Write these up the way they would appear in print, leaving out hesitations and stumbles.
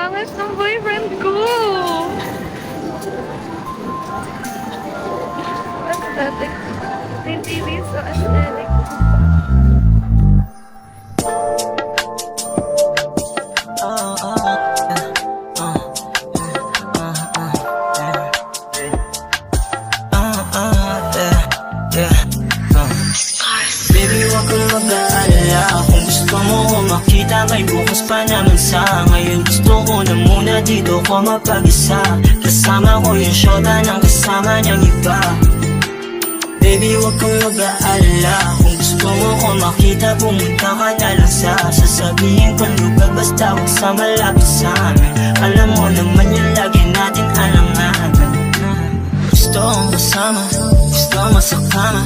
angas ng boyfriend ko. Aesthetic. Yung TV so aesthetic. Baby, huwag kang mag-aalala. Kung gusto mo ko makita, may bukas pa naman sa ngayon. Gusto ko na muna dito ko mapag-isa. Kasama ko yung syota ng kasama niyang iba. Baby, huwag kang mag-aalala. Kung gusto mo ko makita, pumunta ka na lang sa sasabihin kong lugar, basta huwag sa malapit sa amin. Alam mo naman yung lagi natin alangan. Gusto kong kasama, gusto mo sa kama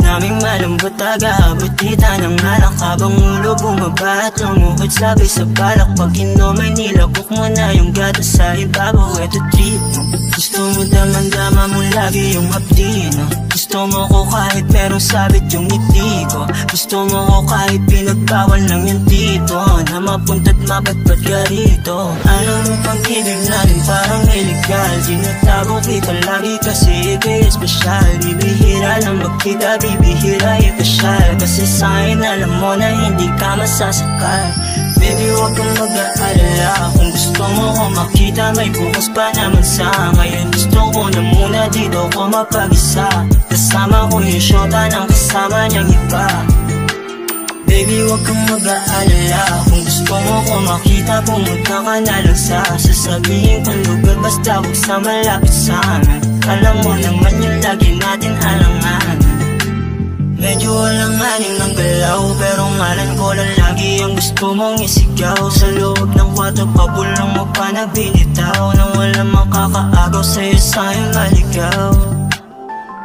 naming malambot aga-abot kita ng alak. Habang ulo bumaba at lumuhod sabay sa balak. Pag inomay nilagok mo na yung gata sa ibabaw. Eto trip mo, gusto mo daman-dama mo lagi yung hapdi, no? Gusto mo ko kahit merong sabit yung ngiti ko. Gusto mo ko kahit pinagbawal lang yung tito na mapunta't mabatbat ka rito. Alam mo pag-ibig natin parang illegal. Tinatago kita lagi kasi ikay espesyal. Bibihira lang magkita, bibihira ipasyal. Kasi sa'kin alam mo na hindi ka masasakal. Baby, huwag kang mag-aalala. Kung gusto mo ko makita, may bukas pa naman sa ngayon. Gusto ko na muna dito ko mapag-isa. Kasama ko yung syota ng kasama niyang iba. Baby, huwag kang mag-aalala. Kung gusto mo ko makita, pumunta ka na lang sa sasabihin kong lugar, basta huwag sa malapit sa amin. Alam mo naman yung lagi natin alangan. Medyo alanganin ng galaw, pero ngalan ko lang lagi ang gusto mong isigaw. Sa loob ng kwarto, pabulong mo pa na binitaw, nang wala makakaagaw sa'yo sa'yong maligaw.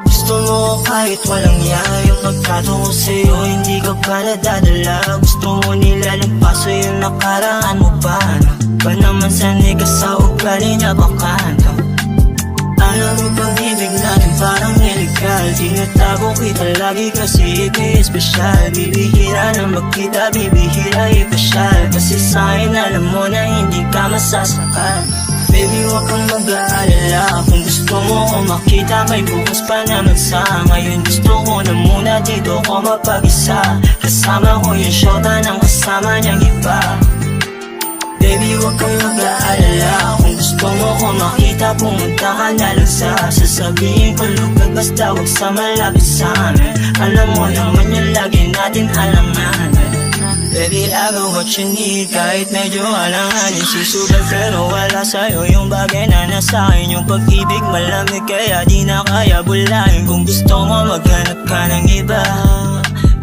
Gusto mo ko kahit walang yung pagkato ko sa'yo, hindi ka pa nadadala. Gusto mo nilalampas so yung nakaraan mo pa, no? Ba naman sanay ka sa ugali na bakanto. Alam mo pag-ibig natin parang illegal. Tinatago kita lagi kasi ikay espesyal. Bibihira na magkita, bibihira ipasyal. Kasi sa'kin alam mo na hindi ka masasakal. Baby, huwag kang mag-aalala. Kung gusto mo ko makita, may bukas pa naman sa ngayon. Gusto ko na muna dito ko mapag-isa. Kasama ko yung syota ng kasama niyang iba. Baby, huwag kang mag-aalala. Kung gusto mo ko makita, pumunta ka na lang sa sasabihin kong lugar, basta huwag sa malapit sa amin. Alam mo naman yung lagi natin alangan. Baby, I got what you need. Kahit medyo alanganin, sisugal pero wala sa'yo yung bagay na nasa'kin. Yung pag-ibig malamig kaya di na kaya bulahin. Kung gusto mo maghanap ka ng iba.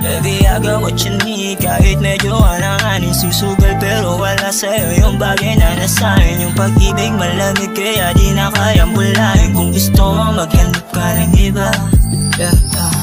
Baby, I got what you need. Kahit medyo alanganin, susugal pero wala sa'yo yung bagay na nasa'kin. Yung pag-ibig malamig kaya di na kaya bulahin. Kung gusto mo maghanap ka ng iba. Yeah.